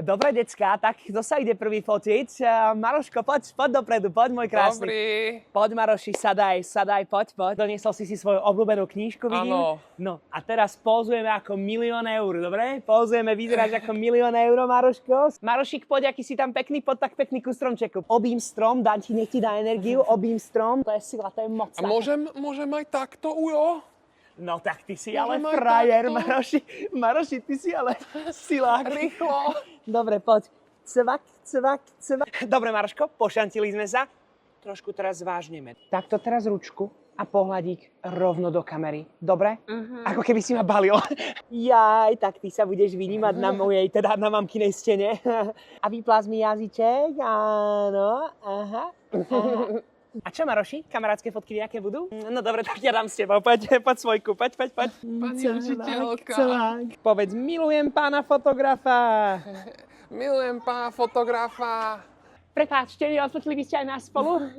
Dobre, decká, tak kto sa ide prvý fotiť? Maroško, poď dopredu, poď, môj krásny. Dobrý. Poď, Maroši, sadaj, poď. Doniesol si svoju obľúbenú knížku, vidím. Áno. No, a teraz pózujeme ako 1 000 000 eur, dobre? Pózujeme, vyzeráš ako 1 000 000 eur, Maroško. Marošik, poď, aký si tam pekný, poď tak pekný ku stromčeku. Obím strom, nech ti dá energiu, obím strom. To je sila, to je moc. A môžem aj takto, Ujo? No tak ty si Môžem ale aj frajer, takto? Maroši, ty si ale silák. Rýchlo. Dobre, poď. Cvak. Dobre, Maroško, pošantili sme sa. Trošku teraz zvážneme. Takto teraz ručku a pohľadík rovno do kamery. Dobre? Ako keby si ma balil. Jaj, tak ty sa budeš vynímať na mojej, teda na mamkinej stene. A vyplás mi jazyček, áno, aha. A čo, Maroši? Kamarátske fotky nejaké budú? No dobre, tak ja dám s tebou. Poď svojku, poď. Pani učiteľka. Povedz, milujem pána fotografa. Milujem pána fotografa. Prepáčte, neodfotili by ste aj nás spolu?